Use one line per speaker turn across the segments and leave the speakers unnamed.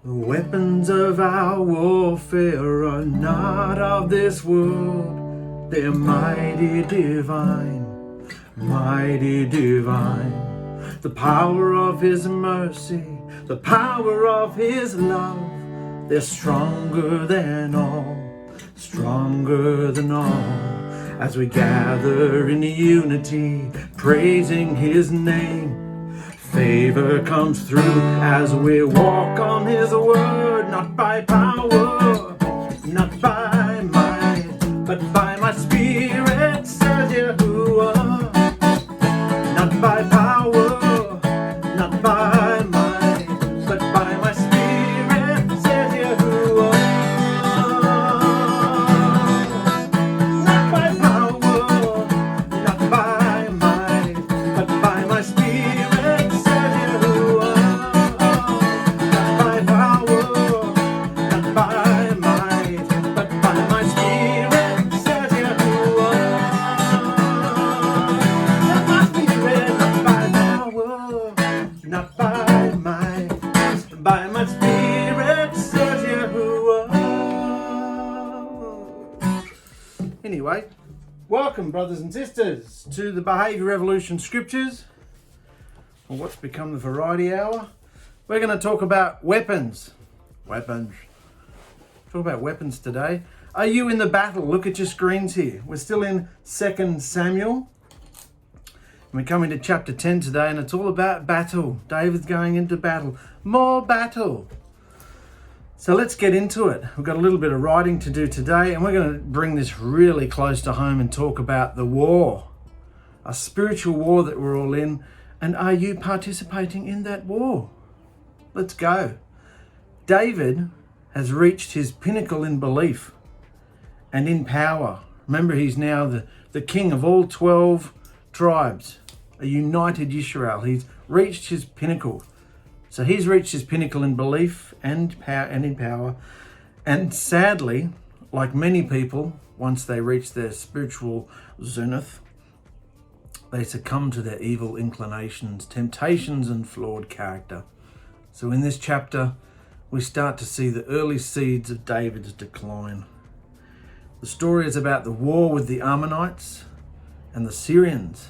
The weapons of our warfare are not of this world. They're mighty divine, mighty divine. The power of His mercy, the power of His love, they're stronger than all, stronger than all. As we gather in unity, praising His name, favor comes through as we walk on His word, not by power, not by might, but by my spirit, says Yahuah. Not by power, not by might, but by my spirit, says Yahuah. Not by power, not by might, but by my spirit, says Yahuah. Not by power, not by might, but by my spirit, says Yahuah. Not my spirit, not by power, not by might, but by my spirit, says Yahuah. Anyway, welcome, brothers and sisters, to the Behavior Revolution Scriptures, or what's become the Variety Hour. We're going to talk about weapons. Weapons. Talk about weapons today. Are you in the battle? Look at your screens here. We're still in 2 Samuel. We're coming to chapter 10 today, and it's all about battle. David's going into battle. More battle. So let's get into it. We've got a little bit of writing to do today, and we're going to bring this really close to home and talk about the war. A spiritual war that we're all in. And are you participating in that war? Let's go. David has reached his pinnacle in belief and in power. Remember, he's now the king of all 12 tribes, a united Israel. He's reached his pinnacle. So he's reached his pinnacle in belief and in power. And sadly, like many people, once they reach their spiritual zenith, they succumb to their evil inclinations, temptations, and flawed character. So in this chapter, we start to see the early seeds of David's decline. The story is about the war with the Ammonites and the Syrians.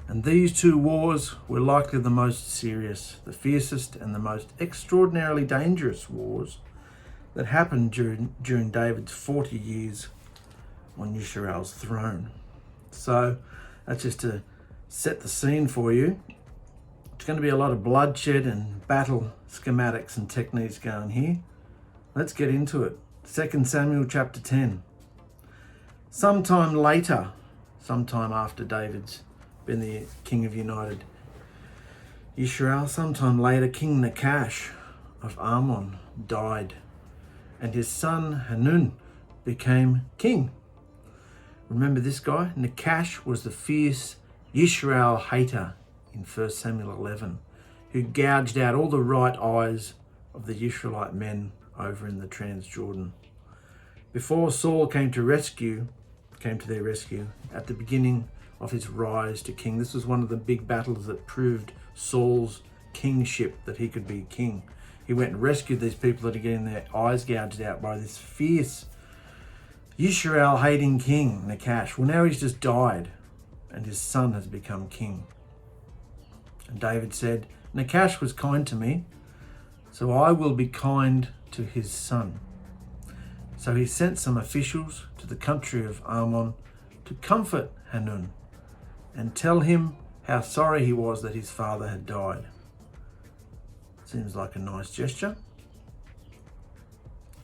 And these two wars were likely the most serious, the fiercest, and the most extraordinarily dangerous wars that happened during David's 40 years on Israel's throne. So that's just to set the scene for you. It's going to be a lot of bloodshed and battle schematics and techniques going here. Let's get into it. 2 Samuel chapter 10. Sometime later, sometime after David's been the king of united Israel, sometime later, King Nachash of Ammon died, and his son Hanun became king. Remember this guy? Nachash was the fierce Israel hater in 1 Samuel 11, who gouged out all the right eyes of the Israelite men over in the Transjordan. Before Saul came to their rescue at the beginning of his rise to king. This was one of the big battles that proved Saul's kingship, that he could be king. He went and rescued these people that are getting their eyes gouged out by this fierce Israel-hating king, Nachash. Well, now he's just died, and his son has become king. And David said, Nachash was kind to me, so I will be kind to his son. So he sent some officials to the country of Ammon to comfort Hanun and tell him how sorry he was that his father had died. Seems like a nice gesture.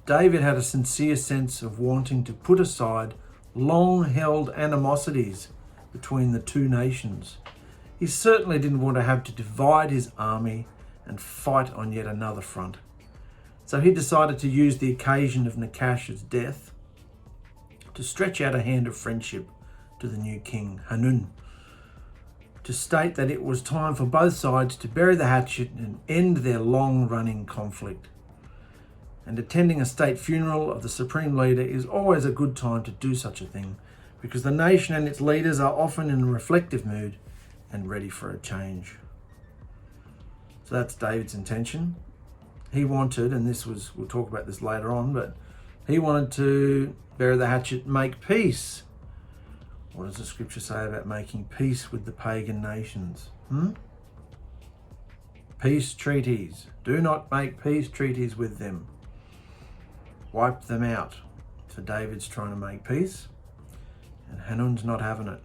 David had a sincere sense of wanting to put aside long-held animosities between the two nations. He certainly didn't want to have to divide his army and fight on yet another front. So he decided to use the occasion of Nachash's death to stretch out a hand of friendship to the new king, Hanun, to state that it was time for both sides to bury the hatchet and end their long-running conflict. And attending a state funeral of the supreme leader is always a good time to do such a thing, because the nation and its leaders are often in a reflective mood and ready for a change. So that's David's intention. he wanted, and we'll talk about this later on, but he wanted to bury the hatchet, make peace. What does the scripture say about making peace with the pagan nations? Peace treaties. Do not make peace treaties with them. Wipe them out. So David's trying to make peace, and Hanun's not having it.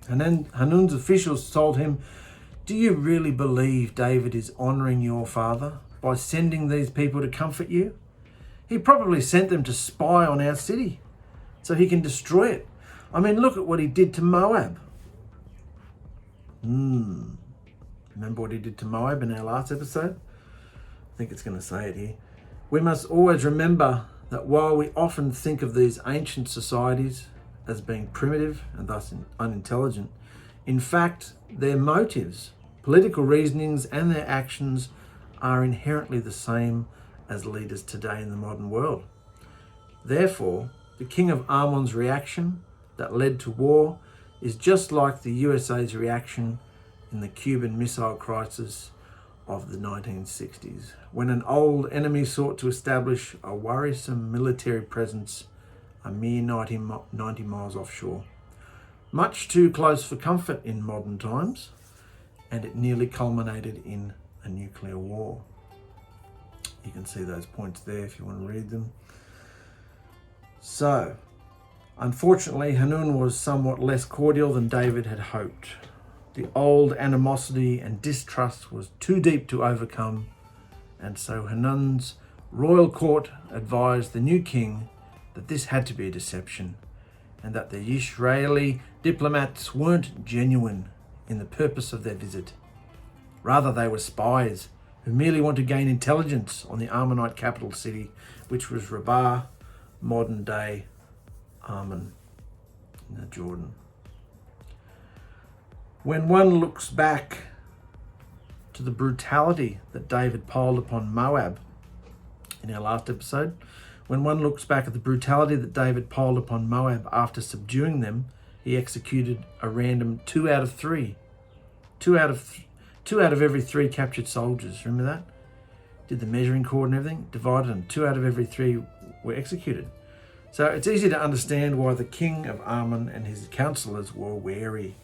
And then Hanun's officials told him, do you really believe David is honouring your father by sending these people to comfort you? He probably sent them to spy on our city so he can destroy it. I mean, look at what he did to Moab. Remember what he did to Moab in our last episode? I think it's going to say it here. We must always remember that while we often think of these ancient societies as being primitive and thus unintelligent, in fact, their motives, political reasonings, and their actions are inherently the same as leaders today in the modern world. Therefore, the king of Ammon's reaction that led to war is just like the USA's reaction in the Cuban Missile Crisis of the 1960s, when an old enemy sought to establish a worrisome military presence a mere 90 miles offshore. Much too close for comfort in modern times, and it nearly culminated in a nuclear war. You can see those points there if you want to read them. So, unfortunately, Hanun was somewhat less cordial than David had hoped. The old animosity and distrust was too deep to overcome, and so Hanun's royal court advised the new king that this had to be a deception, and that the Israeli diplomats weren't genuine in the purpose of their visit. Rather, they were spies who merely want to gain intelligence on the Ammonite capital city, which was Rabbah, modern-day Ammon in the Jordan. When one looks back to the brutality that David piled upon Moab in our last episode, when one looks back at the brutality that David piled upon Moab after subduing them, he executed a random 2 out of 3. 2 out of every 3 captured soldiers. Remember that? Did the measuring cord and everything, divided them. 2 out of every 3 were executed. So it's easy to understand why the king of Ammon and his counselors were wary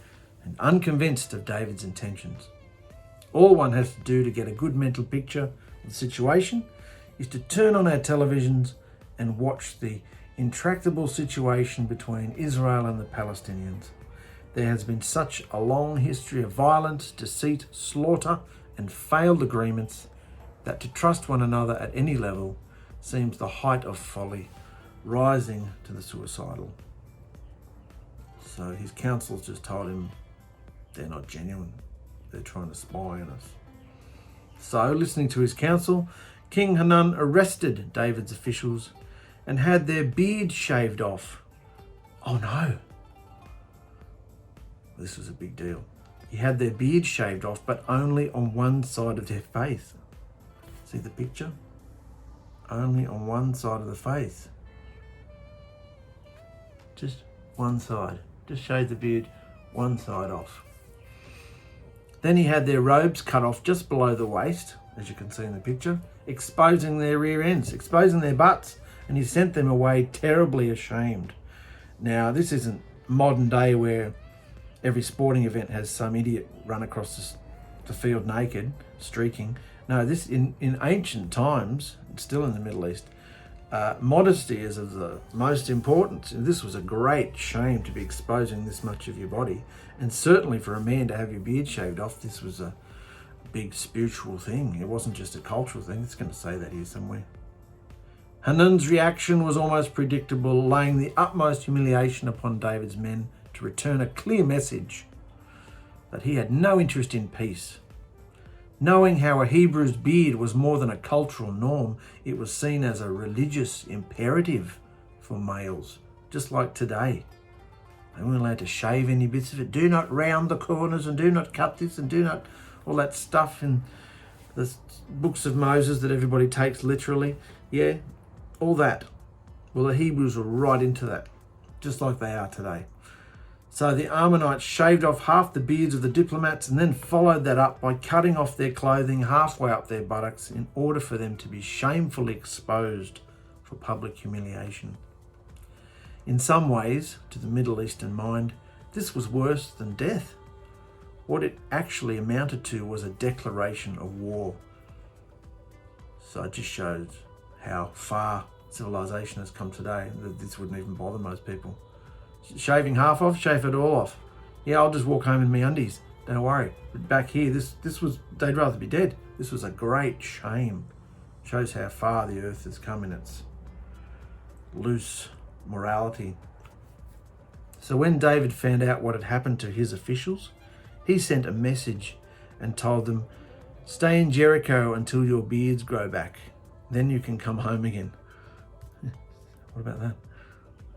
and unconvinced of David's intentions. All one has to do to get a good mental picture of the situation is to turn on our televisions and watch the intractable situation between Israel and the Palestinians. There has been such a long history of violence, deceit, slaughter, and failed agreements that to trust one another at any level seems the height of folly, rising to the suicidal. So his counsels just told him they're not genuine. They're trying to spy on us. So, listening to his counsel, King Hanun arrested David's officials and had their beard shaved off. Oh no. This was a big deal. He had their beard shaved off, but only on one side of their face. See the picture? Only on one side of the face. Just one side. Just shave the beard one side off. Then he had their robes cut off just below the waist, as you can see in the picture, exposing their rear ends, exposing their butts, and he sent them away terribly ashamed. Now, this isn't modern day where every sporting event has some idiot run across the field naked, streaking. No, this in ancient times, still in the Middle East, modesty is of the most importance. And this was a great shame to be exposing this much of your body. And certainly for a man to have your beard shaved off, this was a big spiritual thing. It wasn't just a cultural thing. It's going to say that here somewhere. Hanun's reaction was almost predictable, laying the utmost humiliation upon David's men to return a clear message that he had no interest in peace. Knowing how a Hebrew's beard was more than a cultural norm, it was seen as a religious imperative for males, just like today. They weren't allowed to shave any bits of it. Do not round the corners and do not cut this and do not all that stuff in the books of Moses that everybody takes literally. Yeah, all that. Well, the Hebrews were right into that, just like they are today. So the Ammonites shaved off half the beards of the diplomats and then followed that up by cutting off their clothing halfway up their buttocks in order for them to be shamefully exposed for public humiliation. In some ways, to the Middle Eastern mind, this was worse than death. What it actually amounted to was a declaration of war. So it just shows how far civilization has come today, that this wouldn't even bother most people. Shaving half off, shave it all off. Yeah, I'll just walk home in my undies. Don't worry. But back here, this was, they'd rather be dead. This was a great shame. Shows how far the earth has come in its loose morality. So when David found out what had happened to his officials, he sent a message and told them, "Stay in Jericho until your beards grow back. Then you can come home again." What about that?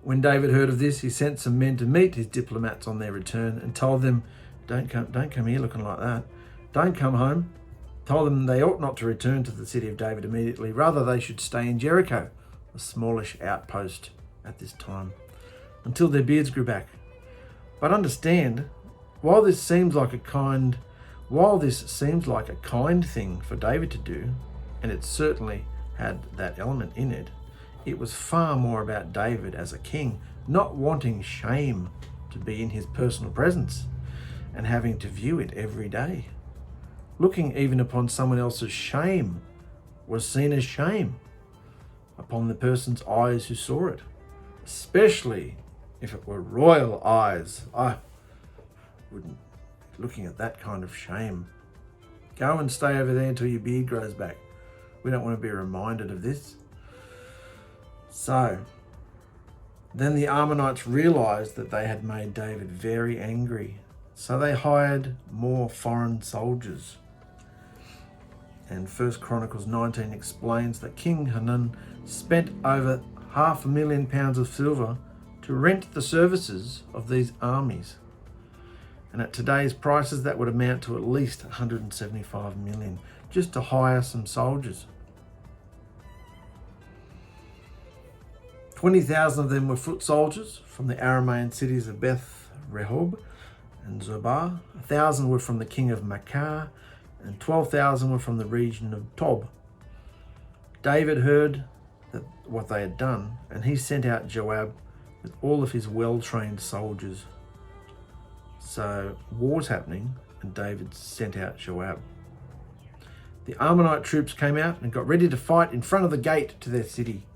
When David heard of this, he sent some men to meet his diplomats on their return and told them, don't come here looking like that. Don't come home. Told them they ought not to return to the city of David immediately. Rather, they should stay in Jericho, a smallish outpost at this time, until their beards grew back. But understand, while this seems like a kind thing for David to do, and it certainly had that element in it, it was far more about David as a king, not wanting shame to be in his personal presence and having to view it every day. Looking even upon someone else's shame was seen as shame upon the person's eyes who saw it, especially if it were royal eyes. I wouldn't be looking at that kind of shame. Go and stay over there until your beard grows back. We don't want to be reminded of this. So, then the Ammonites realized that they had made David very angry. So they hired more foreign soldiers. And 1 Chronicles 19 explains that King Hanun spent over £500,000 of silver to rent the services of these armies. And at today's prices, that would amount to at least 175 million just to hire some soldiers. 20,000 of them were foot soldiers from the Aramean cities of Beth Rehob and Zobah. 1,000 were from the king of Makkah, and 12,000 were from the region of Tob. David heard what they had done, and he sent out Joab with all of his well-trained soldiers. So war's happening, and David sent out Joab. The Ammonite troops came out and got ready to fight in front of the gate to their city.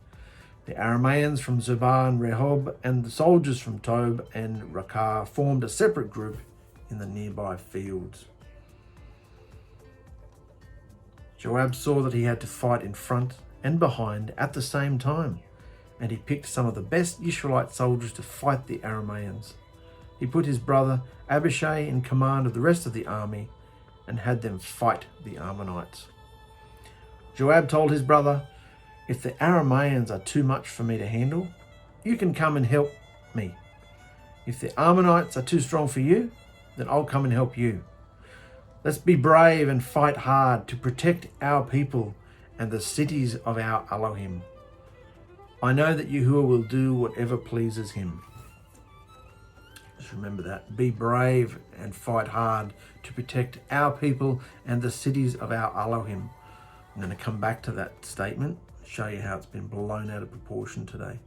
The Arameans from Zobah and Rehob and the soldiers from Tob and Rakah formed a separate group in the nearby fields. Joab saw that he had to fight in front and behind at the same time, and he picked some of the best Israelite soldiers to fight the Arameans. He put his brother Abishai in command of the rest of the army and had them fight the Ammonites. Joab told his brother, "If the Arameans are too much for me to handle, you can come and help me. If the Ammonites are too strong for you, then I'll come and help you. Let's be brave and fight hard to protect our people and the cities of our Elohim. I know that Yahuah will do whatever pleases him." Just remember that. Be brave and fight hard to protect our people and the cities of our Elohim. I'm going to come back to that statement, show you how it's been blown out of proportion today.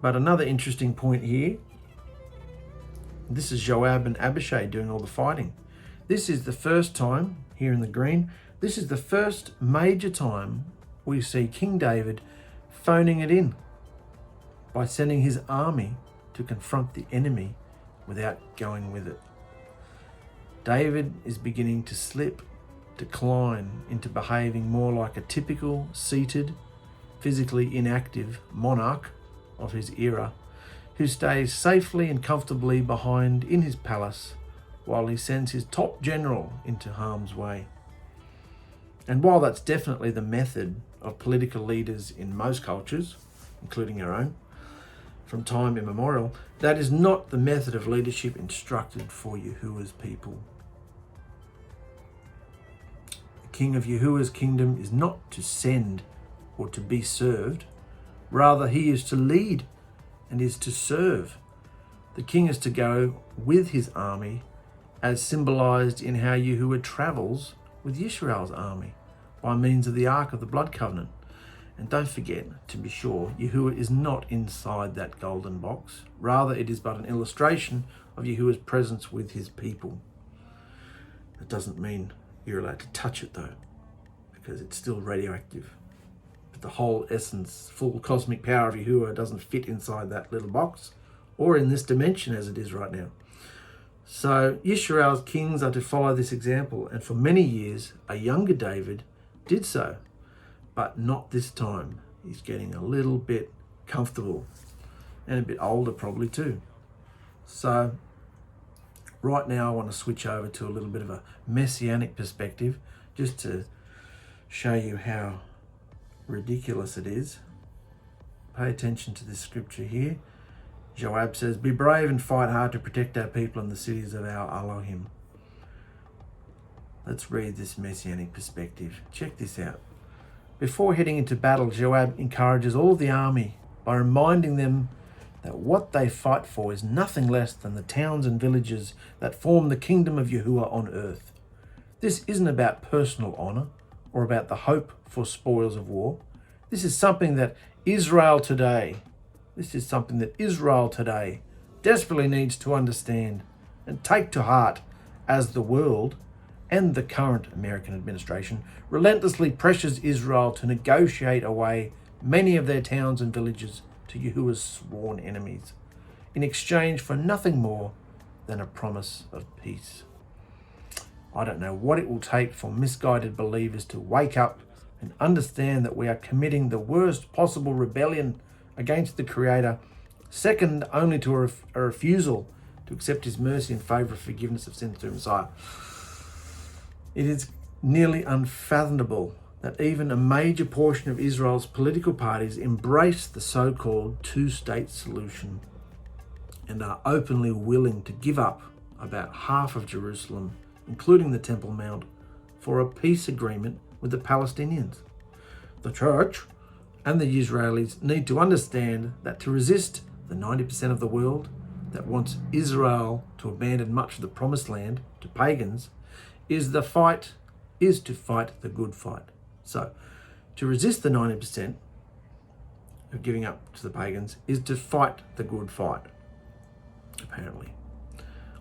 But another interesting point here, this is Joab and Abishai doing all the fighting. This is the first time, here in the green, this is the first major time we see King David phoning it in by sending his army to confront the enemy without going with it. David is beginning to decline into behaving more like a typical seated, physically inactive monarch of his era, who stays safely and comfortably behind in his palace while he sends his top general into harm's way. And while that's definitely the method of political leaders in most cultures, including our own, from time immemorial, that is not the method of leadership instructed for Yahuah's people. The king of Yahuah's kingdom is not to send or to be served. Rather, he is to lead and is to serve. The king is to go with his army, as symbolized in how Yahuah travels with Yisrael's army by means of the Ark of the Blood Covenant. And don't forget, to be sure, Yahuah is not inside that golden box. Rather, it is but an illustration of Yahuah's presence with his people. That doesn't mean you're allowed to touch it though, because it's still radioactive. But the whole essence, full cosmic power of Yahuah doesn't fit inside that little box, or in this dimension as it is right now. So Yisrael's kings are to follow this example, and for many years a younger David did so, but not this time. He's getting a little bit comfortable and a bit older probably too. So right now I want to switch over to a little bit of a messianic perspective, just to show you how ridiculous it is. Pay attention to this scripture here. Joab says, "Be brave and fight hard to protect our people and the cities of our Elohim." Let's read this messianic perspective. Check this out. Before heading into battle, Joab encourages all the army by reminding them that what they fight for is nothing less than the towns and villages that form the kingdom of Yahuah on earth. This isn't about personal honor or about the hope for spoils of war. This is something that Israel today desperately needs to understand and take to heart, as the world and the current American administration relentlessly pressures Israel to negotiate away many of their towns and villages to Yahuah's sworn enemies, in exchange for nothing more than a promise of peace. I don't know what it will take for misguided believers to wake up and understand that we are committing the worst possible rebellion against the Creator, second only to a refusal to accept his mercy in favour of forgiveness of sins through Messiah. It is nearly unfathomable that even a major portion of Israel's political parties embrace the so-called two-state solution and are openly willing to give up about half of Jerusalem, including the Temple Mount, for a peace agreement with the Palestinians. The church and the Israelis need to understand that to resist the 90% of the world that wants Israel to abandon much of the promised land to pagans is to fight the good fight. So, to resist the 90% of giving up to the pagans is to fight the good fight, apparently.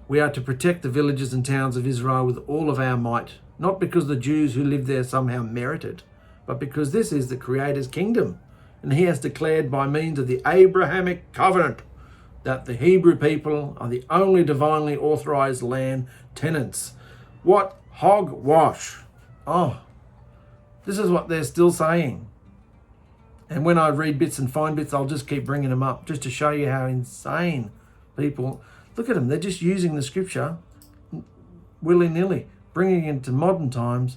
We are to protect the villages and towns of Israel with all of our might, not because the Jews who live there somehow merit it, but because this is the Creator's kingdom, and he has declared by means of the Abrahamic covenant that the Hebrew people are the only divinely authorized land tenants. What hogwash! Oh, this is what they're still saying. And when I read bits and find bits, I'll just keep bringing them up just to show you how insane people... Look at them, they're just using the scripture willy-nilly, bringing it into modern times.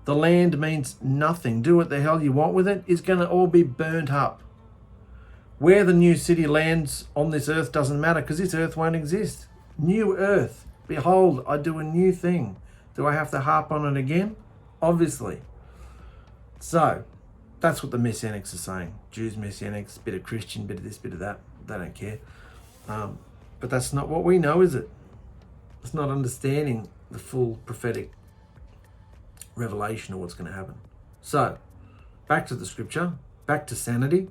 The land means nothing. Do what the hell you want with it. It's going to all be burnt up. Where the new city lands on this earth doesn't matter, because this earth won't exist. New earth. Behold, I do a new thing. Do I have to harp on it again? Obviously. So, that's what the Messianics are saying. Jews, Messianics, bit of Christian, bit of this, bit of that. They don't care. But that's not what we know, is it? It's not understanding the full prophetic revelation of what's going to happen. So, back to the scripture, back to sanity.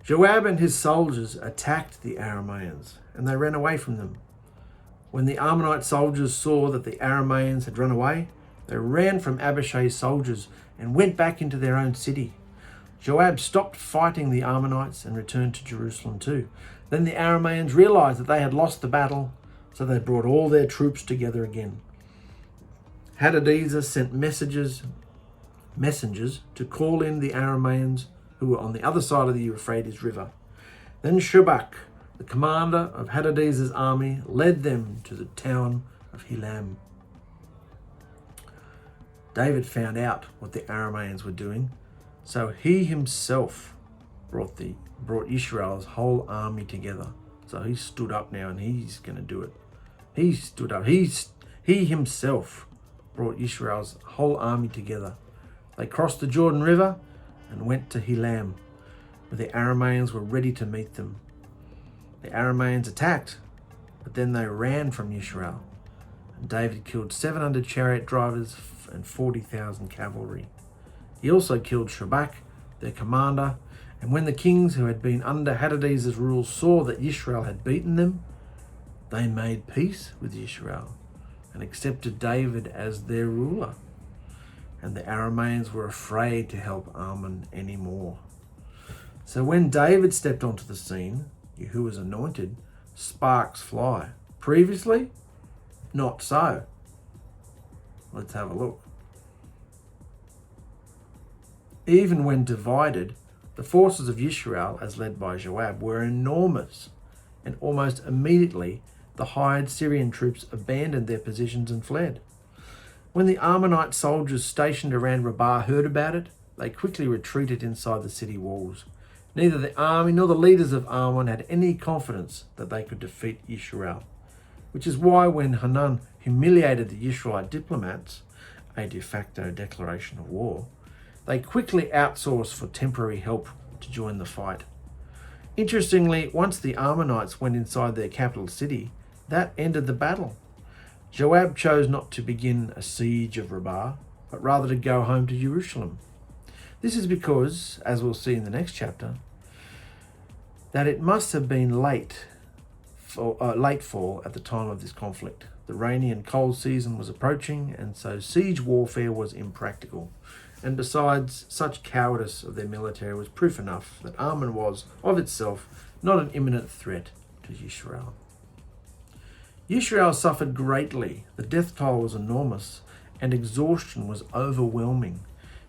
Joab and his soldiers attacked the Arameans, and they ran away from them. When the Ammonite soldiers saw that the Arameans had run away, they ran from Abishai's soldiers and went back into their own city. Joab stopped fighting the Ammonites and returned to Jerusalem too. Then the Arameans realized that they had lost the battle, so they brought all their troops together again. Hadadezer sent messengers to call in the Arameans who were on the other side of the Euphrates River. Then Shobach, the commander of Hadadezer's army, led them to the town of Helam. David found out what the Arameans were doing, so he himself brought Israel's whole army together. So he stood up now and he's going to do it. He stood up. He himself brought Israel's whole army together. They crossed the Jordan River and went to Helam. where the Arameans were ready to meet them. The Arameans attacked, but then they ran from Yisrael. And David killed 700 chariot drivers and 40,000 cavalry. He also killed Shobach, their commander, and when the kings who had been under Hadadezer's rule saw that Yisrael had beaten them, they made peace with Yisrael and accepted David as their ruler. And the Arameans were afraid to help Ammon anymore. So when David stepped onto the scene, Yahuah was anointed, sparks fly. Previously, not so. Let's have a look. Even when divided, the forces of Yisrael, as led by Joab, were enormous, and almost immediately the hired Syrian troops abandoned their positions and fled. When the Ammonite soldiers stationed around Rabbah heard about it, they quickly retreated inside the city walls. Neither the army nor the leaders of Ammon had any confidence that they could defeat Yisrael, which is why when Hanun humiliated the Israelite diplomats, a de facto declaration of war, they quickly outsourced for temporary help to join the fight. Interestingly, once the Ammonites went inside their capital city, that ended the battle. Joab chose not to begin a siege of Rabbah, but rather to go home to Jerusalem. This is because, as we'll see in the next chapter, that it must have been late fall at the time of this conflict. The rainy and cold season was approaching, and so siege warfare was impractical. And besides, such cowardice of their military was proof enough that Ammon was, of itself, not an imminent threat to Yisrael. Yisrael suffered greatly. The death toll was enormous, and exhaustion was overwhelming,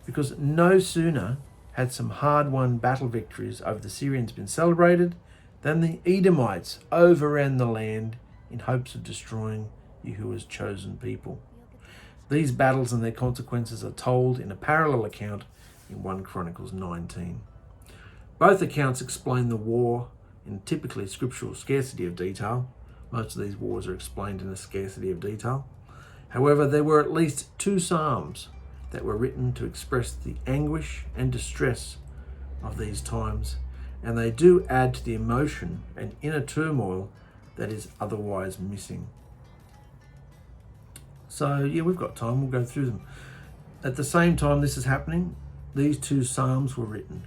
because no sooner had some hard-won battle victories over the Syrians been celebrated than the Edomites overran the land in hopes of destroying Yahuah's chosen people. These battles and their consequences are told in a parallel account in 1 Chronicles 19. Both accounts explain the war in typically scriptural scarcity of detail. Most of these wars are explained in a scarcity of detail. However, there were at least 2 psalms that were written to express the anguish and distress of these times, and they do add to the emotion and inner turmoil that is otherwise missing. So yeah, we've got time, we'll go through them. At the same time this is happening, these 2 psalms were written,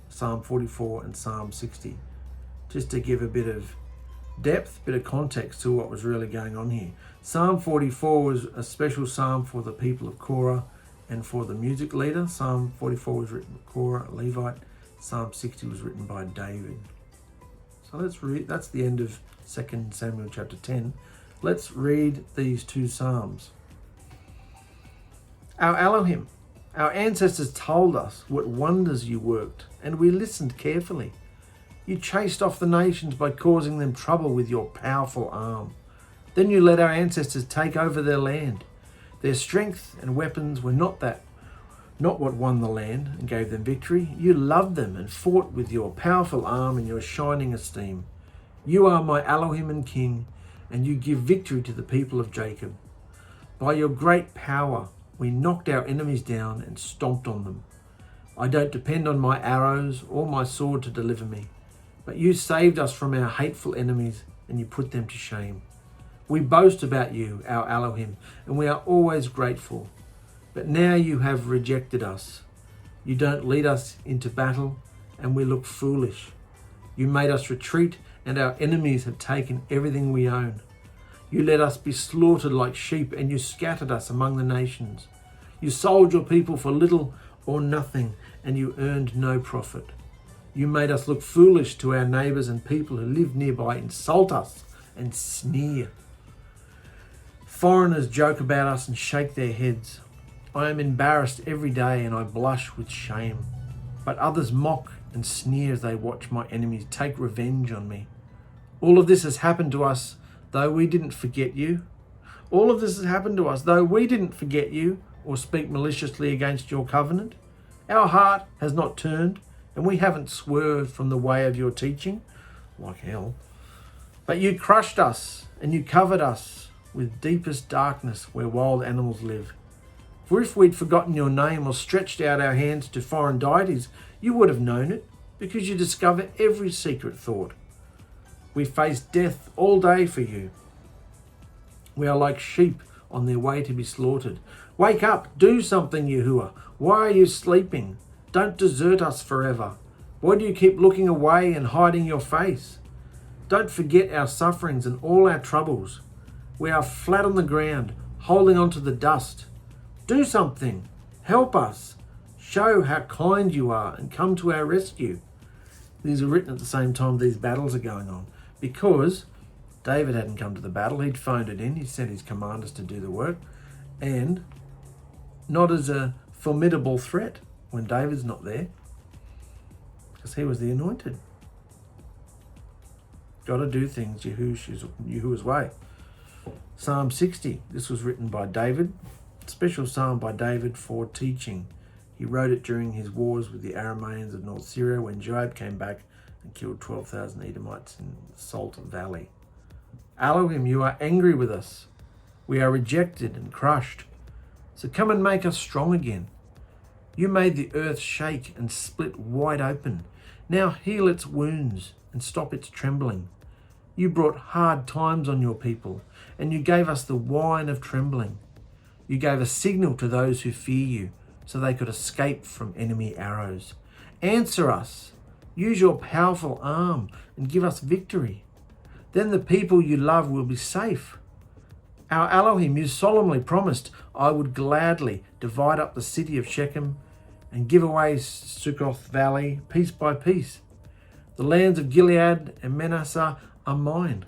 Psalm 44 and Psalm 60, just to give a bit of depth, bit of context to what was really going on here. Psalm 44 was a special psalm for the people of Korah and for the music leader. Psalm 44 was written by Korah, a Levite. Psalm 60 was written by David. So let's read, that's the end of 2 Samuel chapter 10. Let's read these 2 psalms. Our Elohim, our ancestors told us what wonders you worked, and we listened carefully. You chased off the nations by causing them trouble with your powerful arm. Then you let our ancestors take over their land. Their strength and weapons were not what won the land and gave them victory. You loved them and fought with your powerful arm and your shining esteem. You are my Elohim and King, and you give victory to the people of Jacob. By your great power, we knocked our enemies down and stomped on them. I don't depend on my arrows or my sword to deliver me, but you saved us from our hateful enemies and you put them to shame. We boast about you, our Elohim, and we are always grateful. But now you have rejected us. You don't lead us into battle, and we look foolish. You made us retreat, and our enemies have taken everything we own. You let us be slaughtered like sheep, and you scattered us among the nations. You sold your people for little or nothing, and you earned no profit. You made us look foolish to our neighbours, and people who live nearby insult us and sneer. Foreigners joke about us and shake their heads. I am embarrassed every day and I blush with shame. But others mock and sneer as they watch my enemies take revenge on me. All of this has happened to us, though we didn't forget you. All of this has happened to us, though we didn't forget you or speak maliciously against your covenant. Our heart has not turned, and we haven't swerved from the way of your teaching, like hell. But you crushed us and you covered us with deepest darkness where wild animals live. For if we'd forgotten your name or stretched out our hands to foreign deities, you would have known it. because you discover every secret thought. We face death all day for you. We are like sheep on their way to be slaughtered. Wake up, do something, Yahuah. Why are you sleeping? Don't desert us forever. Why do you keep looking away and hiding your face? Don't forget our sufferings and all our troubles. We are flat on the ground, holding on to the dust. Do something. Help us. Show how kind you are and come to our rescue. These are written at the same time these battles are going on, because David hadn't come to the battle. He'd phoned it in. He sent his commanders to do the work, and not as a formidable threat when David's not there, because he was the anointed. Got to do things Yahuah's way. Psalm 60. This was written by David. Special psalm by David for teaching. He wrote it during his wars with the Arameans of North Syria when Joab came back and killed 12,000 Edomites in the Salt Valley. Elohim, you are angry with us. We are rejected and crushed. So come and make us strong again. You made the earth shake and split wide open. Now heal its wounds and stop its trembling. You brought hard times on your people, and you gave us the wine of trembling. You gave a signal to those who fear you, so they could escape from enemy arrows. Answer us. Use your powerful arm and give us victory. Then the people you love will be safe. Our Elohim, you solemnly promised, I would gladly divide up the city of Shechem and give away Succoth Valley piece by piece. The lands of Gilead and Manasseh are mine.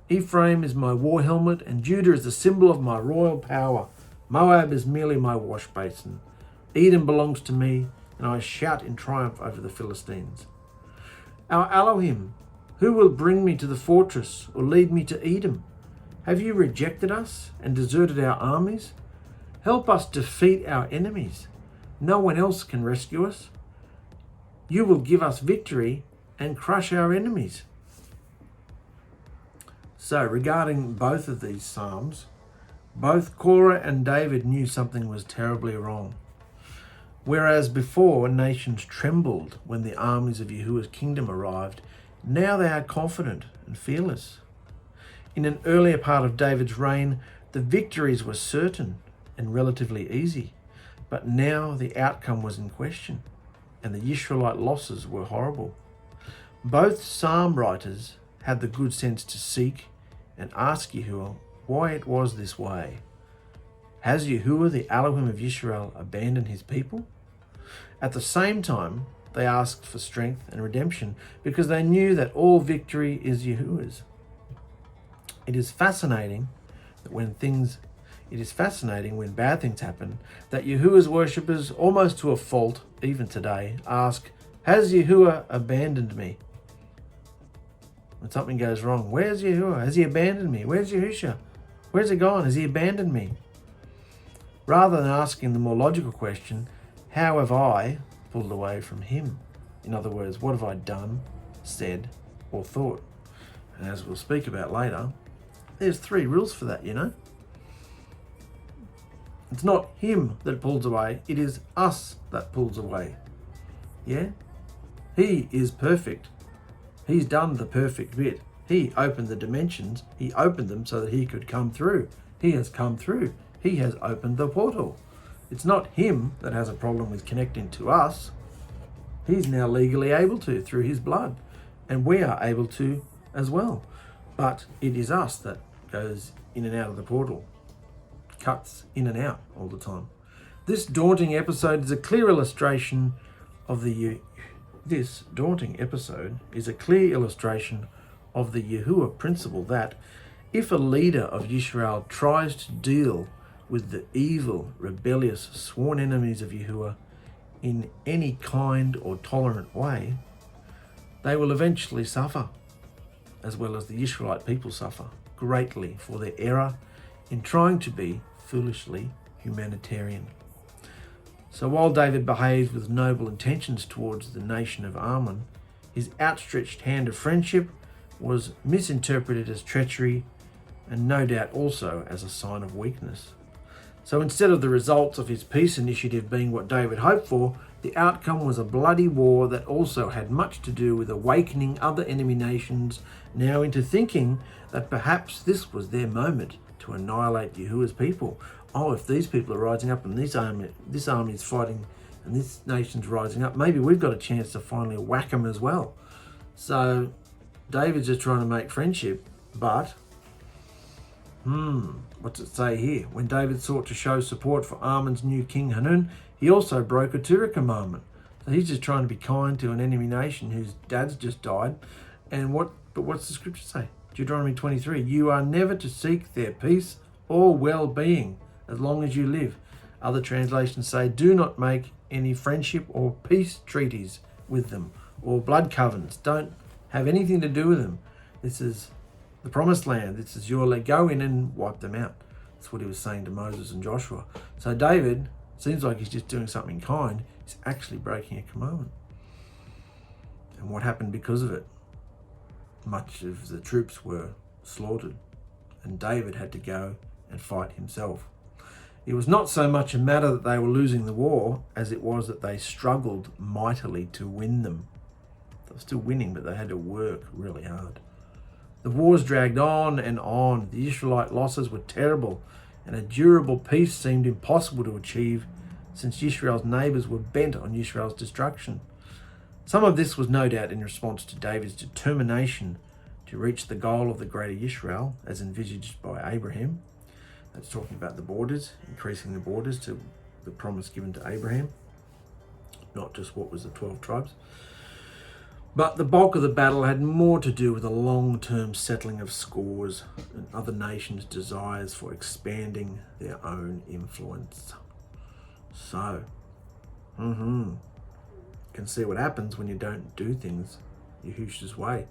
Ephraim is my war helmet, and Judah is the symbol of my royal power. Moab is merely my wash basin. Edom belongs to me, and I shout in triumph over the Philistines. Our Elohim, who will bring me to the fortress or lead me to Edom? Have you rejected us and deserted our armies? Help us defeat our enemies. No one else can rescue us. You will give us victory and crush our enemies. So regarding both of these psalms, both Korah and David knew something was terribly wrong. Whereas before nations trembled when the armies of Yahuah's kingdom arrived, now they are confident and fearless. In an earlier part of David's reign, the victories were certain and relatively easy, but now the outcome was in question, and the Yisraelite losses were horrible. Both psalm writers had the good sense to seek and ask Yahuah why it was this way. Has Yahuah, the Elohim of Yisrael, abandoned his people? At the same time, they asked for strength and redemption because they knew that all victory is Yahuah's. It is fascinating when bad things happen, that Yahuah's worshippers, almost to a fault, even today, ask, has Yahuah abandoned me? When something goes wrong, where's Yahuah? Has he abandoned me? Where's Yahushua? Where's he gone? Has he abandoned me? Rather than asking the more logical question, how have I pulled away from him? In other words, what have I done, said, or thought? And as we'll speak about later, there's 3 rules for that, you know. It's not him that pulls away, it is us that pulls away. Yeah? He is perfect. He's done the perfect bit. He opened the dimensions. He opened them so that he could come through. He has come through. He has opened the portal. It's not him that has a problem with connecting to us. He's now legally able to through his blood. And we are able to as well. But it is us that goes in and out of the portal. Cuts in and out all the time. This daunting episode is a clear illustration of the Yahuah principle that if a leader of Yisrael tries to deal with the evil, rebellious, sworn enemies of Yahuah in any kind or tolerant way, they will eventually suffer, as well as the Israelite people suffer greatly for their error in trying to be foolishly humanitarian. So while David behaved with noble intentions towards the nation of Ammon, his outstretched hand of friendship was misinterpreted as treachery and no doubt also as a sign of weakness. So instead of the results of his peace initiative being what David hoped for, the outcome was a bloody war that also had much to do with awakening other enemy nations now into thinking that perhaps this was their moment to annihilate Yahuah's people. Oh, if these people are rising up and this army is fighting and this nation's rising up, maybe we've got a chance to finally whack them as well. So David's just trying to make friendship, but what's it say here? When David sought to show support for Ammon's new king Hanun, he also broke a Turah commandment. So he's just trying to be kind to an enemy nation whose dad's just died. And what's the scripture say? Deuteronomy 23, you are never to seek their peace or well-being as long as you live. Other translations say, do not make any friendship or peace treaties with them, or blood covenants. Don't have anything to do with them. This is the promised land. This is your land. Go in and wipe them out. That's what he was saying to Moses and Joshua. So David seems like he's just doing something kind. He's actually breaking a commandment. And what happened because of it? Much of the troops were slaughtered, and David had to go and fight himself. It was not so much a matter that they were losing the war as it was that they struggled mightily to win them. They were still winning, but they had to work really hard. The wars dragged on and on. The Israelite losses were terrible, and a durable peace seemed impossible to achieve since Israel's neighbours were bent on Israel's destruction. Some of this was no doubt in response to David's determination to reach the goal of the greater Israel as envisaged by Abraham. That's talking about the borders, increasing the borders to the promise given to Abraham, not just what was the 12 tribes. But the bulk of the battle had more to do with the long-term settling of scores and other nations' desires for expanding their own influence. So, you can see what happens when you don't do things Yahush's way.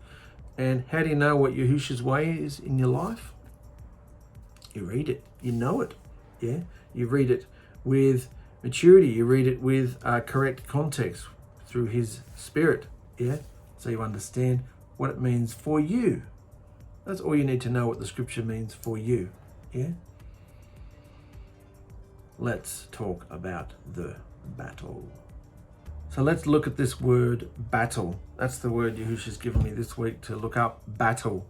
And how do you know what Yahush's way is in your life? You read it. You know it. Yeah? You read it with maturity. You read it with correct context through his spirit. Yeah? So you understand what it means for you. That's all you need to know, what the scripture means for you. Yeah? Let's talk about the battle. So let's look at this word battle. That's the word Yahusha's given me this week to look up, battle.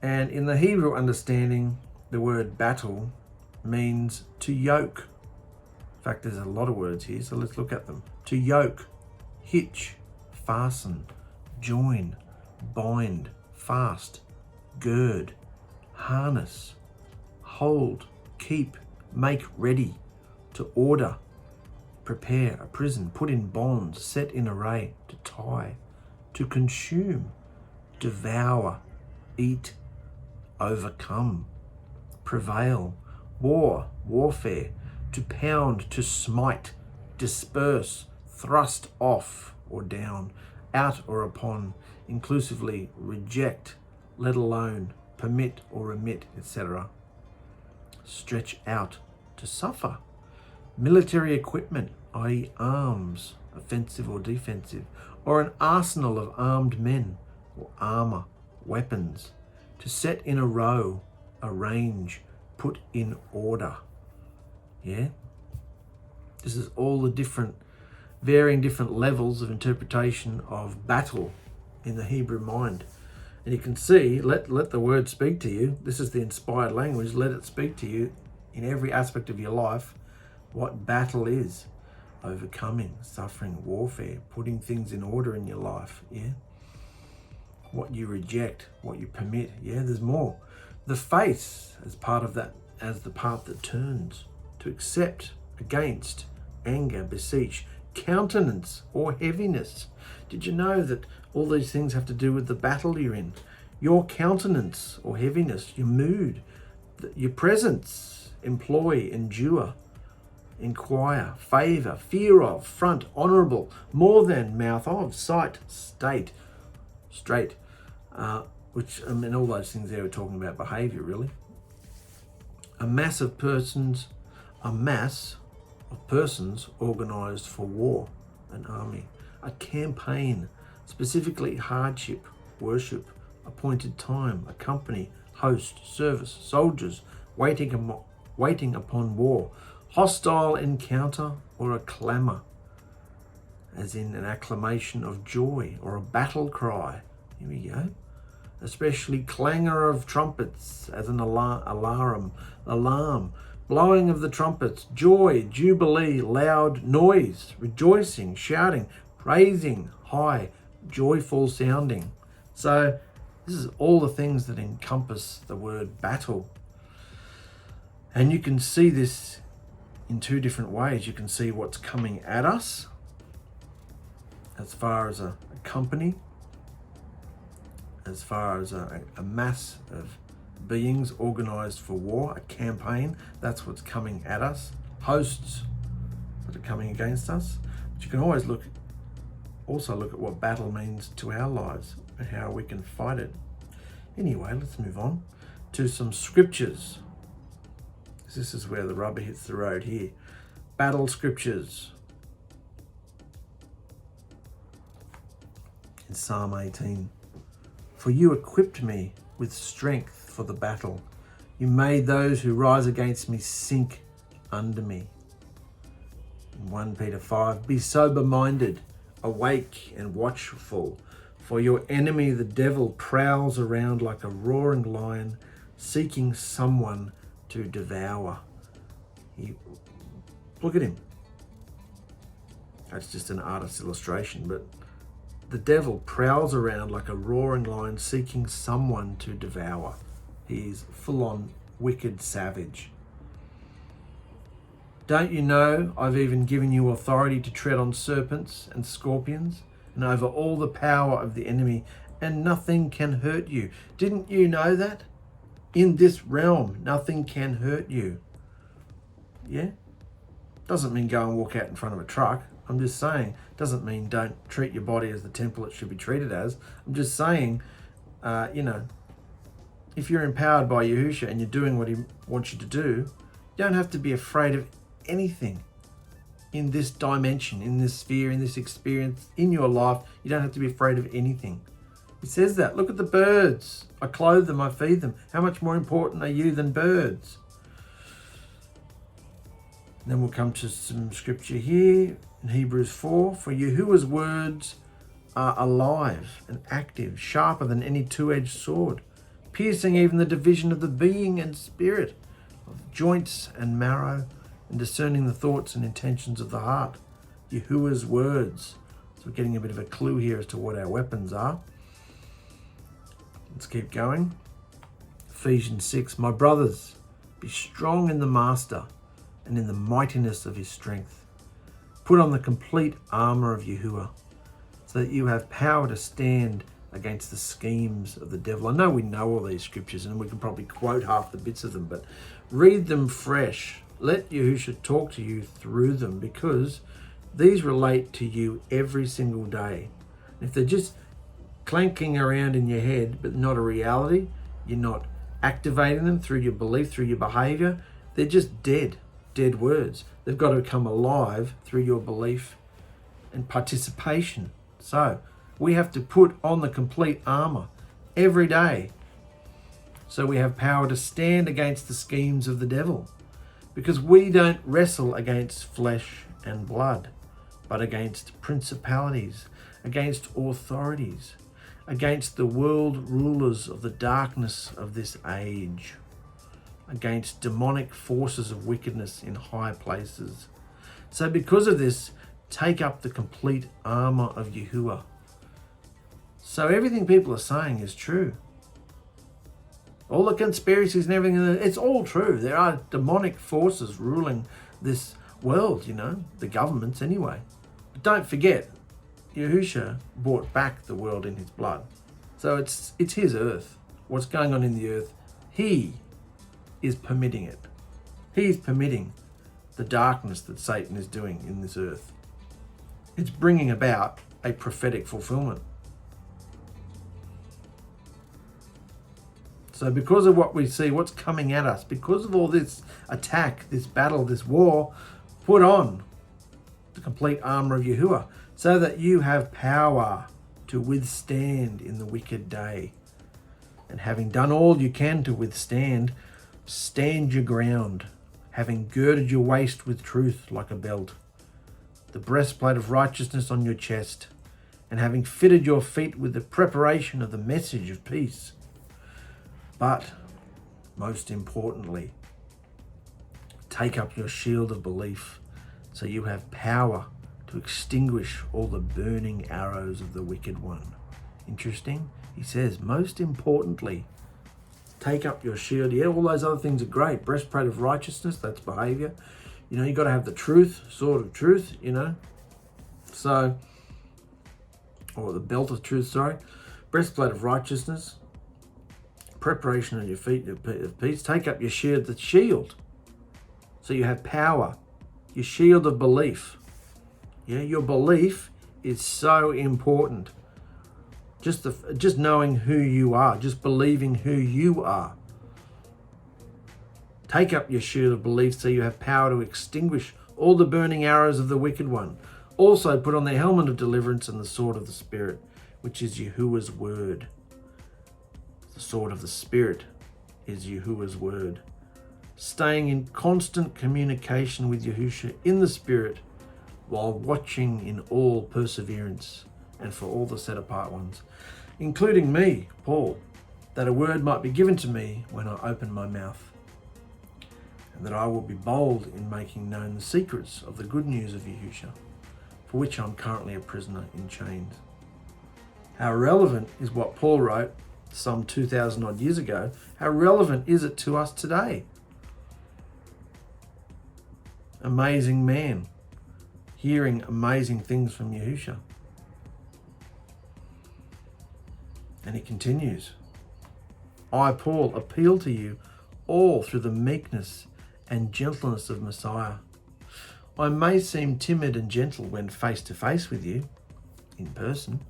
And in the Hebrew understanding, the word battle means to yoke. In fact, there's a lot of words here, so let's look at them. To yoke, hitch, fasten, join, bind, fast, gird, harness, hold, keep, make ready, to order, prepare, a prison, put in bonds, set in array, to tie, to consume, devour, eat, overcome, prevail, war, warfare, to pound, to smite, disperse, thrust off or down, out or upon, inclusively reject, let alone permit or remit, etc. Stretch out, to suffer. Military equipment, i.e. arms, offensive or defensive, or an arsenal of armed men, or armour, weapons. To set in a row, arrange, put in order. Yeah? This is all the varying different levels of interpretation of battle in the Hebrew mind. And you can see, let the word speak to you. This is the inspired language. Let it speak to you in every aspect of your life. What battle is: overcoming, suffering, warfare, putting things in order in your life. Yeah. What you reject, what you permit. Yeah, there's more. The face as part of that, as the part that turns. To accept, against, anger, beseech, countenance or heaviness. Did you know that all these things have to do with the battle you're in? Your countenance or heaviness, your mood, your presence, employ, endure, inquire, favour, fear of, front, honourable, more than, mouth of, sight, state, straight, which, all those things there are talking about behaviour, really. A mass of persons organised for war, an army. A campaign, specifically hardship, worship, appointed time, a company, host, service, soldiers, waiting waiting upon war, hostile encounter, or a clamour, as in an acclamation of joy or a battle cry. Here we go. Especially clangour of trumpets, as an alarm, blowing of the trumpets, joy, jubilee, loud noise, rejoicing, shouting, praising, high, joyful sounding. So this is all the things that encompass the word battle. And you can see this in two different ways. You can see what's coming at us as far as a company, as far as a mass of beings organized for war, a campaign. That's what's coming at us. Hosts that are coming against us. But you can always also look at what battle means to our lives and how we can fight it. Anyway, let's move on to some scriptures. This is where the rubber hits the road here. Battle scriptures. In Psalm 18. For you equipped me with strength for the battle. You made those who rise against me sink under me. In 1 Peter 5, be sober-minded, awake and watchful, for your enemy the devil prowls around like a roaring lion, seeking someone to devour. Look at him. That's just an artist's illustration, but the devil prowls around like a roaring lion seeking someone to devour. He's full-on wicked savage. Don't you know I've even given you authority to tread on serpents and scorpions and over all the power of the enemy, and nothing can hurt you? Didn't you know that? In this realm, nothing can hurt you. Yeah? Doesn't mean go and walk out in front of a truck. I'm just saying, doesn't mean don't treat your body as the temple it should be treated as. I'm just saying, if you're empowered by Yahushua and you're doing what he wants you to do, you don't have to be afraid of anything in this dimension, in this sphere, in this experience, in your life. You don't have to be afraid of anything. He says that. Look at the birds. I clothe them, I feed them. How much more important are you than birds? And then we'll come to some scripture here in Hebrews 4. For Yahuwah's words are alive and active, sharper than any two-edged sword, piercing even the division of the being and spirit, of joints and marrow, and discerning the thoughts and intentions of the heart. Yahuwah's words. So we're getting a bit of a clue here as to what our weapons are. Let's keep going. Ephesians 6. My brothers, be strong in the Master and in the mightiness of his strength. Put on the complete armour of Yahuwah, so that you have power to stand against the schemes of the devil. I know we know all these scriptures and we can probably quote half the bits of them, but read them fresh. Let Yahushua talk to you through them, because these relate to you every single day. If they're just clanking around in your head but not a reality, you're not activating them through your belief, through your behaviour, they're just dead words. They've got to come alive through your belief and participation. So we have to put on the complete armour every day, so we have power to stand against the schemes of the devil, because we don't wrestle against flesh and blood, but against principalities, against authorities, against the world rulers of the darkness of this age, against demonic forces of wickedness in high places. So because of this, take up the complete armour of Yahuwah. So everything people are saying is true. All the conspiracies and everything, it's all true. There are demonic forces ruling this world, the governments anyway. But don't forget, Yahushua bought back the world in his blood. So it's his earth. What's going on in the earth, he is permitting it. He's permitting the darkness that Satan is doing in this earth. It's bringing about a prophetic fulfillment. So because of what we see, what's coming at us, because of all this attack, this battle, this war, put on the complete armour of Yahuwah, so that you have power to withstand in the wicked day. And having done all you can to withstand, stand your ground. having girded your waist with truth like a belt, the breastplate of righteousness on your chest, and having fitted your feet with the preparation of the message of peace. But, most importantly, take up your shield of belief, so you have power to extinguish all the burning arrows of the wicked one. Interesting. He says, most importantly, take up your shield. Yeah, all those other things are great. Breastplate of righteousness, that's behavior. You know, you got to have the truth, sword of truth, you know. So, or the belt of truth, sorry. Breastplate of righteousness, preparation of your feet of peace. Take up your shield, the shield. So you have power. Your shield of belief. Yeah, your belief is so important. Just knowing who you are, just believing who you are. Take up your shield of belief so you have power to extinguish all the burning arrows of the wicked one. Also put on the helmet of deliverance and the sword of the Spirit, which is Yahuah's word. The sword of the Spirit is Yahuah's word. Staying in constant communication with Yahushua in the Spirit, while watching in all perseverance and for all the set apart ones, including me, Paul, that a word might be given to me when I open my mouth, and that I will be bold in making known the secrets of the good news of Yahushua, for which I'm currently a prisoner in chains. How relevant is what Paul wrote some 2,000 odd years ago? How relevant is it to us today? Amazing man, hearing amazing things from Yahushua. And he continues, I, Paul, appeal to you all through the meekness and gentleness of Messiah. I may seem timid and gentle when face to face with you, in person,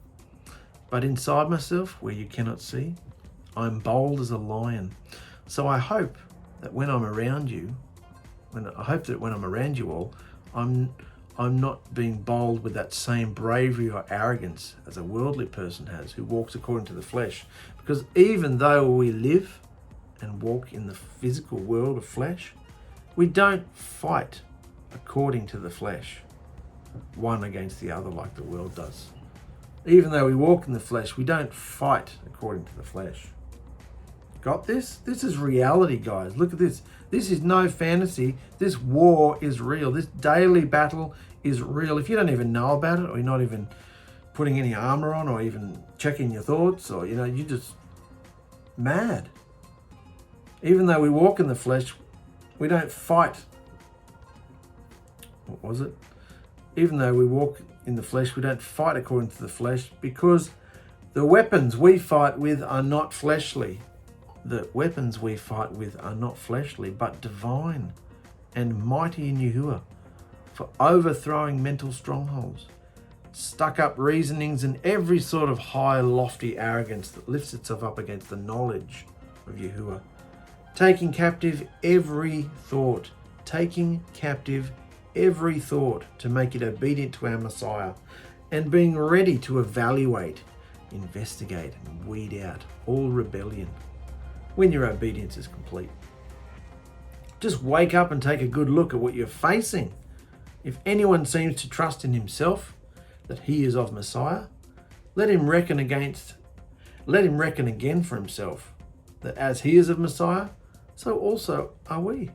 but inside myself, where you cannot see, I'm bold as a lion. So I hope that when I'm around you, when I'm around you all, I'm not being bold with that same bravery or arrogance as a worldly person has who walks according to the flesh. Because even though we live and walk in the physical world of flesh, we don't fight according to the flesh, one against the other like the world does. Even though we walk in the flesh, we don't fight according to the flesh. Got this? This is reality, guys. Look at this. This is no fantasy. This war is real. This daily battle is real. If you don't even know about it, or you're not even putting any armor on, or even checking your thoughts, or, you know, you're just mad. Even though we walk in the flesh, we don't fight. What was it? Even though we walk in the flesh, we don't fight according to the flesh, because the weapons we fight with are not fleshly. The weapons we fight with are not fleshly, but divine and mighty in Yahuah, for overthrowing mental strongholds, stuck up reasonings, and every sort of high, lofty arrogance that lifts itself up against the knowledge of Yahuah, taking captive every thought to make it obedient to our Messiah, and being ready to evaluate, investigate, and weed out all rebellion when your obedience is complete. Just wake up and take a good look at what you're facing. If anyone seems to trust in himself that he is of Messiah, let him reckon again for himself that as he is of Messiah, so also are we.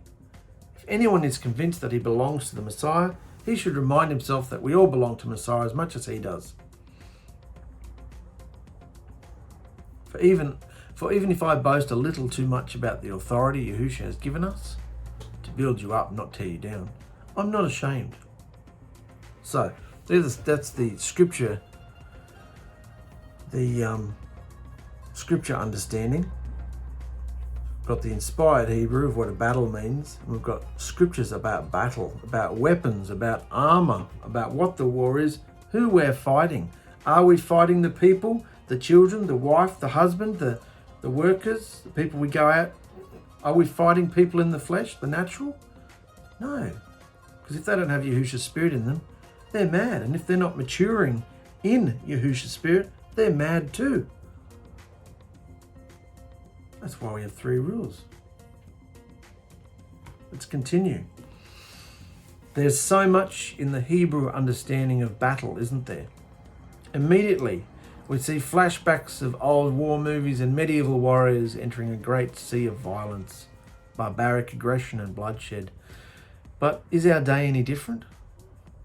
If anyone is convinced that he belongs to the Messiah, he should remind himself that we all belong to Messiah as much as he does. For even if I boast a little too much about the authority Yahushua has given us to build you up, not tear you down, I'm not ashamed. So that's the scripture, scripture understanding. Got the inspired Hebrew of what a battle means. We've got scriptures about battle, about weapons, about armor, about what the war is, who we're fighting. Are we fighting the people, the children, the wife, the husband, the workers, the people we go out? Are we fighting people in the flesh, the natural? No, because if they don't have Yahushua's spirit in them, they're mad. And if they're not maturing in Yahushua's spirit, they're mad too. That's why we have 3 rules. Let's continue. There's so much in the Hebrew understanding of battle, isn't there? Immediately, we see flashbacks of old war movies and medieval warriors entering a great sea of violence, barbaric aggression and bloodshed. But is our day any different?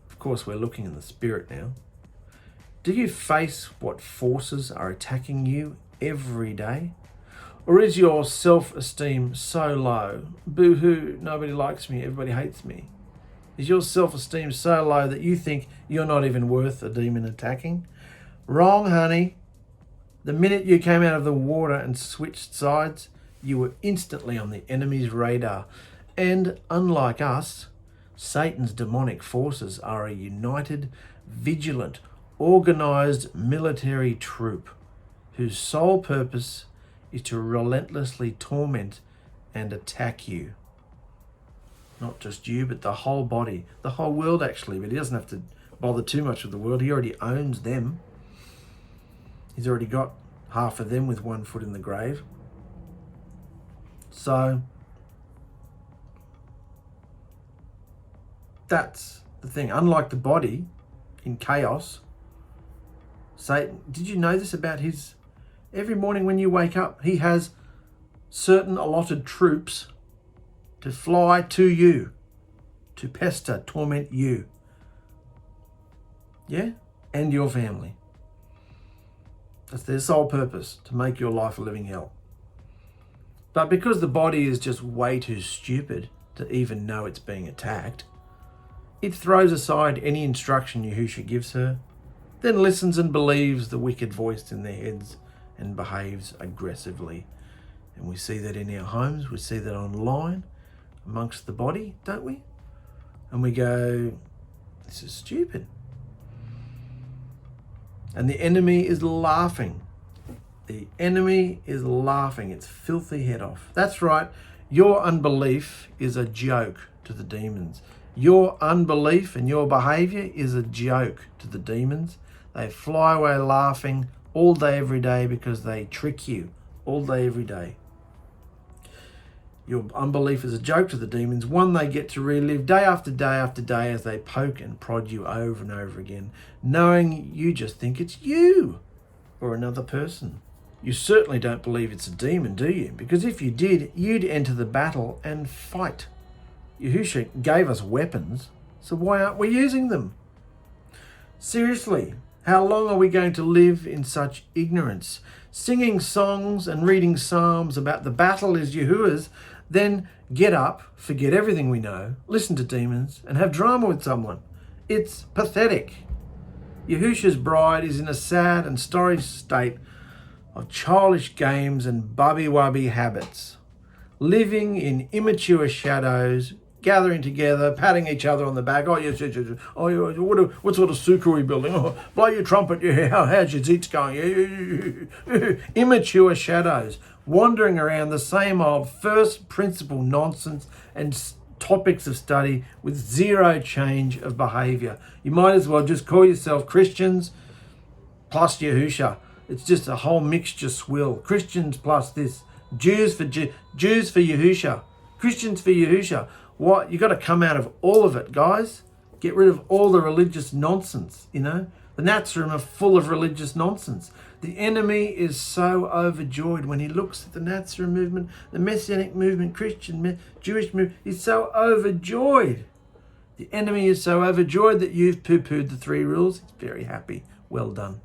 Of course, we're looking in the spirit now. Do you face what forces are attacking you every day? Or is your self-esteem so low? Boo-hoo, nobody likes me, everybody hates me. Is your self-esteem so low that you think you're not even worth a demon attacking? Wrong, honey. The minute you came out of the water and switched sides, you were instantly on the enemy's radar. And unlike us, Satan's demonic forces are a united, vigilant, organized military troop whose sole purpose is to relentlessly torment and attack you. Not just you, but the whole body, the whole world actually, but he doesn't have to bother too much with the world. He already owns them. He's already got half of them with one foot in the grave. So that's the thing. Unlike the body in chaos, Satan, did you know this about his, every morning when you wake up, he has certain allotted troops to fly to you, to pester, torment you. Yeah? And your family. That's their sole purpose, to make your life a living hell. But because the body is just way too stupid to even know it's being attacked, it throws aside any instruction Yahushua gives her, then listens and believes the wicked voice in their heads and behaves aggressively. And we see that in our homes, we see that online, amongst the body, don't we? And we go, this is stupid. And the enemy is laughing. The enemy is laughing its filthy head off. That's right, your unbelief is a joke to the demons. Your unbelief and your behavior is a joke to the demons. They fly away laughing all day, every day, because they trick you all day, every day. Your unbelief is a joke to the demons, one they get to relive day after day after day as they poke and prod you over and over again, knowing you just think it's you or another person. You certainly don't believe it's a demon, do you? Because if you did, you'd enter the battle and fight. Yahushua gave us weapons, so why aren't we using them? Seriously, how long are we going to live in such ignorance? Singing songs and reading psalms about the battle is Yahuah's, then get up, forget everything we know, listen to demons, and have drama with someone. It's pathetic. Yahushua's bride is in a sad and sorry state of childish games and bubby-wubby habits, living in immature shadows, gathering together, patting each other on the back. Oh, yes, yes, yes. Oh, what sort of sukkah are we building? Oh, blow your trumpet. Yeah, how's your zits going? Yeah. Immature shadows, wandering around the same old first principle nonsense and topics of study with zero change of behavior. You might as well just call yourself Christians plus Yahushua. It's just a whole mixture swill. Christians plus this. Jews for Yahushua. Christians for Yahushua. What? You got to come out of all of it, guys. Get rid of all the religious nonsense, you know. The ℕ𝗏𝗏 are full of religious nonsense. The enemy is so overjoyed when he looks at the ℕ𝗏𝗏 movement, the Messianic movement, Christian, Jewish movement. He's so overjoyed. The enemy is so overjoyed that you've poo-pooed the 3 rules. He's very happy. Well done.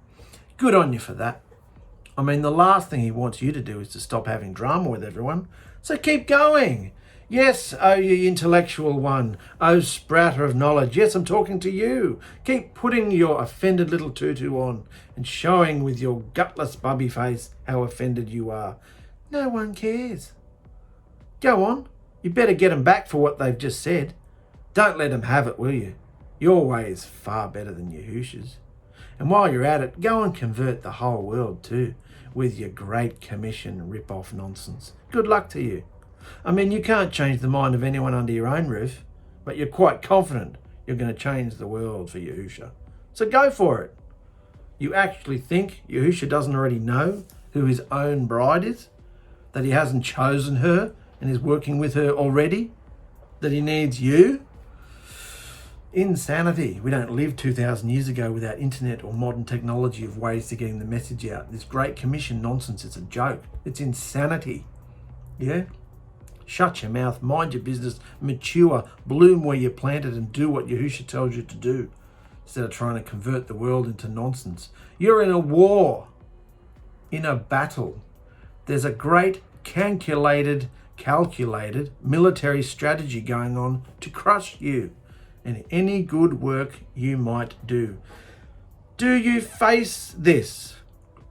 Good on you for that. I mean, the last thing he wants you to do is to stop having drama with everyone. So keep going. Yes, oh you intellectual one, oh sprouter of knowledge, yes, I'm talking to you. Keep putting your offended little tutu on and showing with your gutless bubby face how offended you are. No one cares. Go on, you better get them back for what they've just said. Don't let them have it, will you? Your way is far better than Yahushua's. And while you're at it, go and convert the whole world too, with your Great Commission rip-off nonsense. Good luck to you. I mean, you can't change the mind of anyone under your own roof, but you're quite confident you're going to change the world for Yahushua. So go for it. You actually think Yahushua doesn't already know who his own bride is? That he hasn't chosen her and is working with her already? that he needs you? Insanity. We don't live 2,000 years ago without internet or modern technology of ways to getting the message out. This Great Commission nonsense, it's a joke. It's insanity. Yeah? Shut your mouth, mind your business, mature, bloom where you're planted, and do what Yahushua tells you to do, instead of trying to convert the world into nonsense. You're in a war, in a battle. There's a great calculated military strategy going on to crush you and any good work you might do. Do you face this?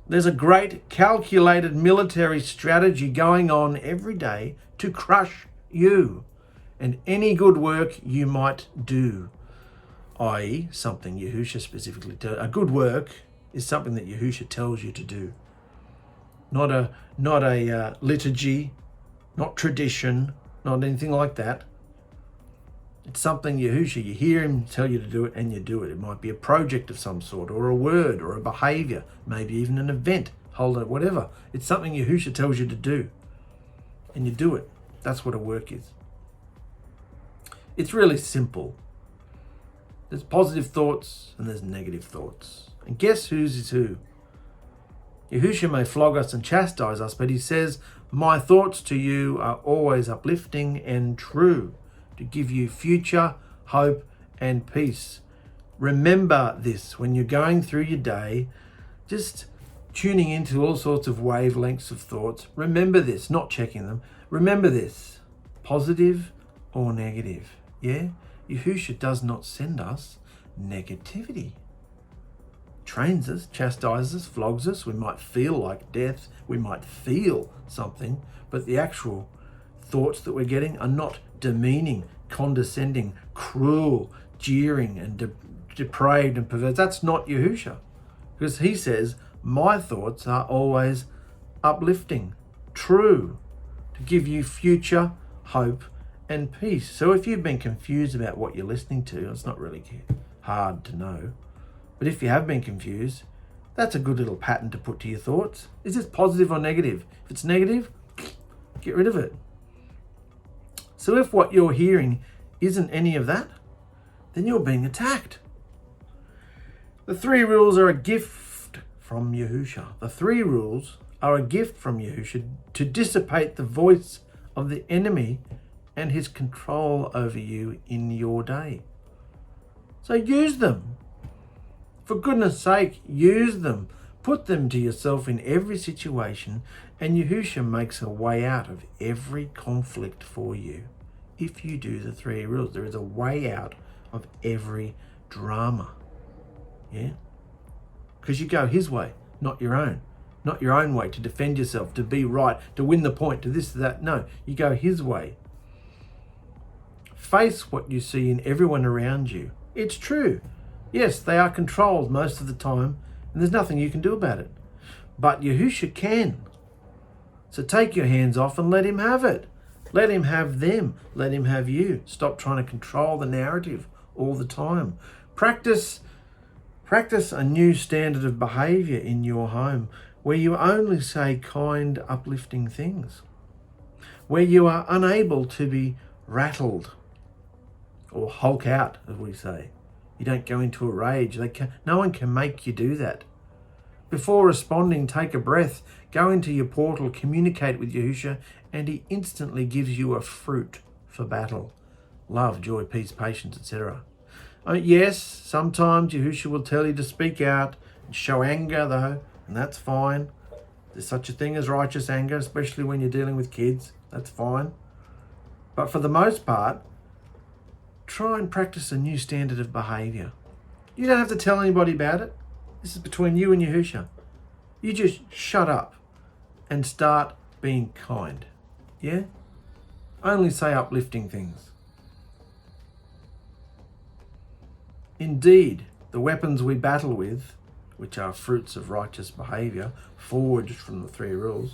There's a great calculated military strategy going on every day to crush you and any good work you might do. I.e., something Yahushua specifically tells. A good work is something that Yahushua tells you to do. Not a liturgy, not tradition, not anything like that. It's something Yahushua, you hear him tell you to do it and you do it. It might be a project of some sort, or a word, or a behavior, maybe even an event, whatever. It's something Yahushua tells you to do and you do it. That's what a work is. It's really simple. There's positive thoughts and there's negative thoughts. And guess whose is who? Yahushua may flog us and chastise us, but he says, my thoughts to you are always uplifting and true, to give you future, hope, and peace. Remember this when you're going through your day, just tuning into all sorts of wavelengths of thoughts. Remember this, not checking them. Remember this, positive or negative. Yeah? Yahushua does not send us negativity. Trains us, chastises us, flogs us. We might feel like death. We might feel something, but the actual thoughts that we're getting are not demeaning, condescending, cruel, jeering, and depraved and perverse. That's not Yahushua. Because he says, my thoughts are always uplifting, true, to give you future, hope, and peace. So if you've been confused about what you're listening to, it's not really hard to know. But if you have been confused, that's a good little pattern to put to your thoughts. Is this positive or negative? If it's negative, get rid of it. So if what you're hearing isn't any of that, then you're being attacked. The 3 rules are a gift from Yahushua. The 3 rules are a gift from Yahushua to dissipate the voice of the enemy and his control over you in your day. So use them. For goodness sake, use them. Put them to yourself in every situation, and Yahushua makes a way out of every conflict for you. If you do the 3 rules, there is a way out of every drama. Yeah? Because you go his way, not your own. Not your own way to defend yourself, to be right, to win the point, to this, to that. No, you go his way. Face what you see in everyone around you. It's true. Yes, they are controlled most of the time, and there's nothing you can do about it. But Yahushua can. So take your hands off and let him have it. Let him have them. Let him have you. Stop trying to control the narrative all the time. Practice a new standard of behavior in your home where you only say kind, uplifting things. Where you are unable to be rattled or hulk out, as we say. You don't go into a rage. No one can make you do that. Before responding, take a breath, go into your portal, communicate with Yahushua, and he instantly gives you a fruit for battle. Love, joy, peace, patience, etc. Yes, sometimes Yahushua will tell you to speak out and show anger though, and that's fine. There's such a thing as righteous anger, especially when you're dealing with kids. That's fine. But for the most part, try and practice a new standard of behavior. You don't have to tell anybody about it. This is between you and Yahushua. You just shut up and start being kind. Yeah? Only say uplifting things. Indeed, the weapons we battle with, which are fruits of righteous behavior, forged from the 3 rules,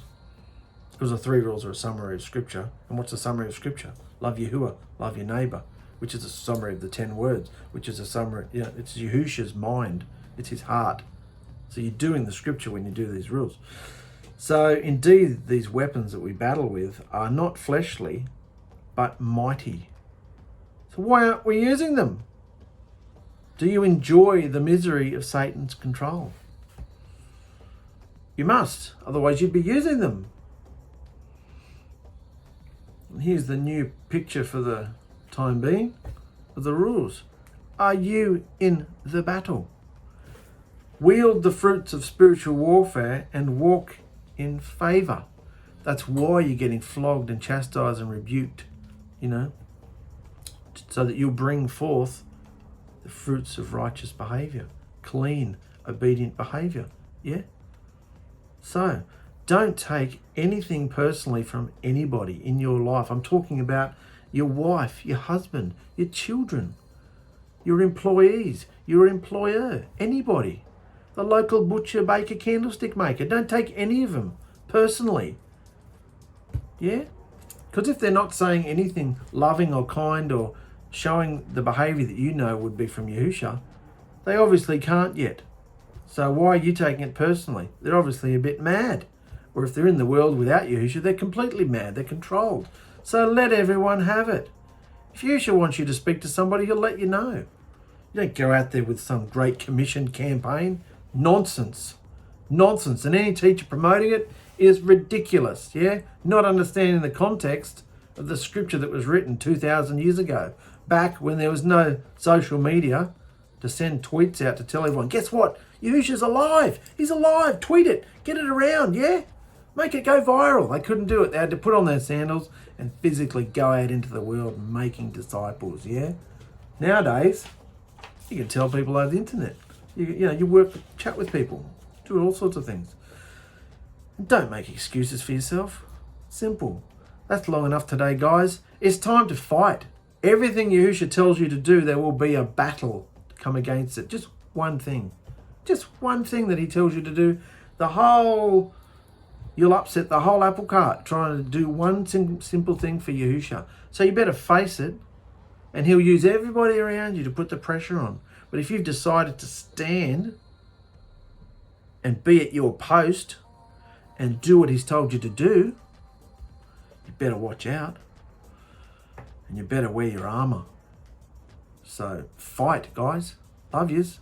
because the 3 rules are a summary of Scripture. And what's the summary of Scripture? Love Yahuah, love your neighbor, which is a summary of the 10 words, which is a summary, it's Yahushua's mind, it's his heart. So you're doing the Scripture when you do these rules. So indeed, these weapons that we battle with are not fleshly, but mighty So why aren't we using them? Do you enjoy the misery of Satan's control? You must, otherwise you'd be using them. And here's the new picture for the time being of the rules. Are you in the battle? Wield the fruits of spiritual warfare and walk in favour. That's why you're getting flogged and chastised and rebuked, so that you'll bring forth the fruits of righteous behaviour, clean, obedient behaviour. Yeah? So, don't take anything personally from anybody in your life. I'm talking about your wife, your husband, your children, your employees, your employer, anybody. The local butcher, baker, candlestick maker. Don't take any of them personally. Yeah? Because if they're not saying anything loving or kind or showing the behaviour that you know would be from Yahushua, they obviously can't yet. So why are you taking it personally? They're obviously a bit mad. Or if they're in the world without Yahushua, they're completely mad. They're controlled. So let everyone have it. If Yahushua wants you to speak to somebody, he'll let you know. You don't go out there with some great commission campaign. Nonsense. Nonsense. And any teacher promoting it is ridiculous, yeah? Not understanding the context of the scripture that was written 2,000 years ago, back when there was no social media to send tweets out to tell everyone, guess what? Yahushua's alive. He's alive. Tweet it. Get it around, yeah? Make it go viral. They couldn't do it. They had to put on their sandals and physically go out into the world making disciples, yeah? Nowadays, you can tell people over the internet. You work, chat with people, do all sorts of things. Don't make excuses for yourself. Simple. That's long enough today, guys. It's time to fight. Everything Yahushua tells you to do, there will be a battle to come against it. Just one thing. Just one thing that he tells you to do. You'll upset the whole apple cart trying to do one simple thing for Yahushua. So you better face it, and he'll use everybody around you to put the pressure on. But if you've decided to stand and be at your post and do what he's told you to do, you better watch out. And you better wear your armour. So fight, guys. Love yous.